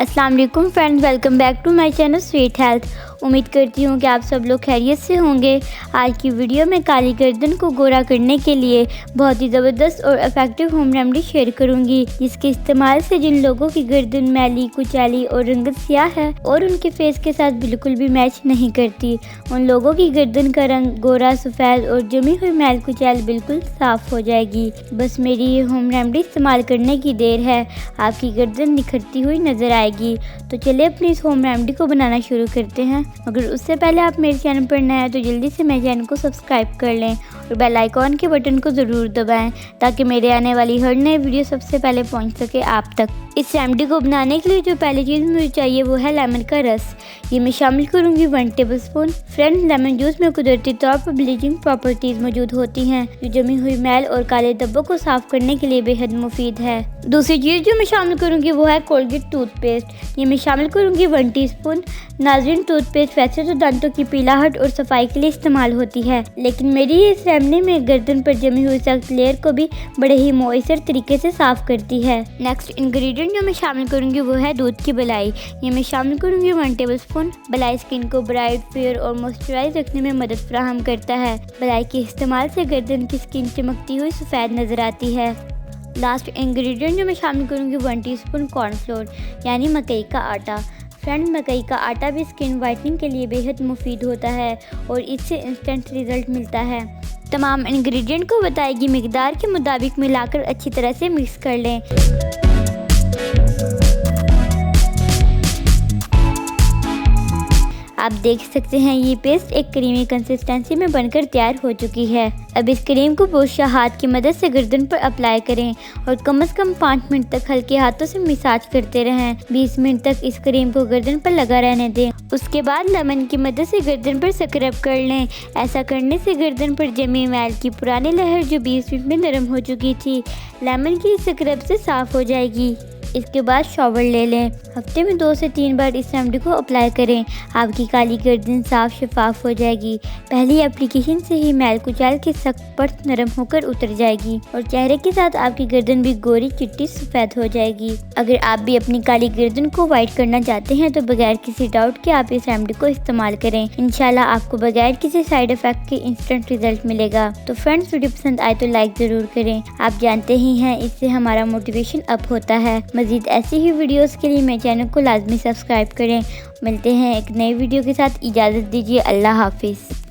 अस्सलाम वालेकुम friends, welcome back to my channel sweet health. उम्मीद करती हूँ कि आप सब लोग खैरियत से होंगे। आज की वीडियो में काली गर्दन को गोरा करने के लिए बहुत ही ज़बरदस्त और इफेक्टिव होम रेमेडी शेयर करूँगी, जिसके इस्तेमाल से जिन लोगों की गर्दन मैली, कुचैली और रंगत स्याह है और उनके फेस के साथ बिल्कुल भी मैच नहीं करती, उन लोगों की गर्दन का रंग गोरा, सफ़ेद और जमी हुई मैल कुचैल बिल्कुल साफ़ हो जाएगी। बस मेरी ये होम रेमेडी इस्तेमाल करने की देर है, आपकी गर्दन निखरती हुई नज़र आएगी। तो चलिए अपनी इस होम रेमेडी को बनाना शुरू करते हैं। अगर उससे पहले आप मेरे चैनल पर नए हैं तो जल्दी से मेरे चैनल को सब्सक्राइब कर लें और बेल आइकॉन के बटन को ज़रूर दबाएं, ताकि मेरे आने वाली हर नई वीडियो सबसे पहले पहुंच सके आप तक। इस रेमेडी को बनाने के लिए जो पहली चीज़ मुझे चाहिए वो है लेमन का रस। ये मैं शामिल करूँगी 1 टेबलस्पून। फ्रेंड्स, लेमन जूस में कुदरती तौर पर ब्लीचिंग प्रॉपर्टीज़ मौजूद होती हैं, जो जमी हुई मैल और काले धब्बों को साफ़ करने के लिए बेहद मुफीद है। दूसरी चीज़ जो मैं शामिल करूँगी वो है कोलगेट टूथपेस्ट। ये मैं शामिल करूँगी 1 टीस्पून। नाज़रीन, टूथपेस्ट वैसे तो दांतों की पीलाहट और सफाई के लिए इस्तेमाल होती है, लेकिन मेरी इस रेमेडी में गर्दन पर जमी हुई सख्त लेयर को भी बड़े ही मौसर तरीके से साफ़ करती है। नेक्स्ट इंग्रेडिएंट जो मैं शामिल करूँगी वो है दूध की बलाई। ये मैं शामिल करूँगी 1 टेबलस्पून। बलाई स्किन को ब्राइट, फेयर और मॉइस्चराइज रखने में मदद फराहम करता है। बलाई के इस्तेमाल से गर्दन की स्किन चमकती हुई सफ़ेद नज़र आती है। लास्ट इंग्रेडिएंट जो मैं शामिल करूँगी 1 टीस्पून कॉर्नफ्लोर, यानी मकई का आटा। फ्रेंड, मकई का आटा भी स्किन वाइटनिंग के लिए बेहद मुफीद होता है और इससे इंस्टेंट रिजल्ट मिलता है। तमाम इंग्रेडिएंट को बताई गई मिकदार के मुताबिक मिलाकर अच्छी तरह से मिक्स कर लें। आप देख सकते हैं ये पेस्ट एक क्रीमी कंसिस्टेंसी में बनकर तैयार हो चुकी है। अब इस क्रीम को पोछा हाथ की मदद से गर्दन पर अप्लाई करें और कम से कम 5 मिनट तक हल्के हाथों से मसाज करते रहें। 20 मिनट तक इस क्रीम को गर्दन पर लगा रहने दें। उसके बाद लेमन की मदद से गर्दन पर स्क्रब कर लें। ऐसा करने से गर्दन पर जमी मैल की पुरानी लहर जो 20 मिनट में नरम हो चुकी थी, लेमन की स्क्रब से साफ़ हो जाएगी। इसके बाद शॉवर ले लें। हफ्ते में 2 से 3 बार इस रेमेडी को अप्लाई करें। आपकी काली गर्दन साफ शफाफ हो जाएगी। पहली एप्लीकेशन से ही मैल कुचैल की सख्त परत नरम होकर उतर जाएगी और चेहरे के साथ आपकी गर्दन भी गोरी, चिट्टी, सफ़ेद हो जाएगी। अगर आप भी अपनी काली गर्दन को वाइट करना चाहते हैं तो बगैर किसी डाउट के आप इस रेमेडी को इस्तेमाल करें। इंशाल्लाह आपको बगैर किसी साइड इफेक्ट के इंस्टेंट रिजल्ट मिलेगा। तो फ्रेंड्स, वीडियो पसंद आए तो लाइक ज़रूर करें। आप जानते ही हैं इससे हमारा मोटिवेशन अप होता है। मज़ीद ऐसी ही वीडियोस के लिए मेरे चैनल को लाजमी सब्सक्राइब करें। मिलते हैं एक नई वीडियो के साथ। इजाज़त दीजिए। अल्लाह हाफिज़।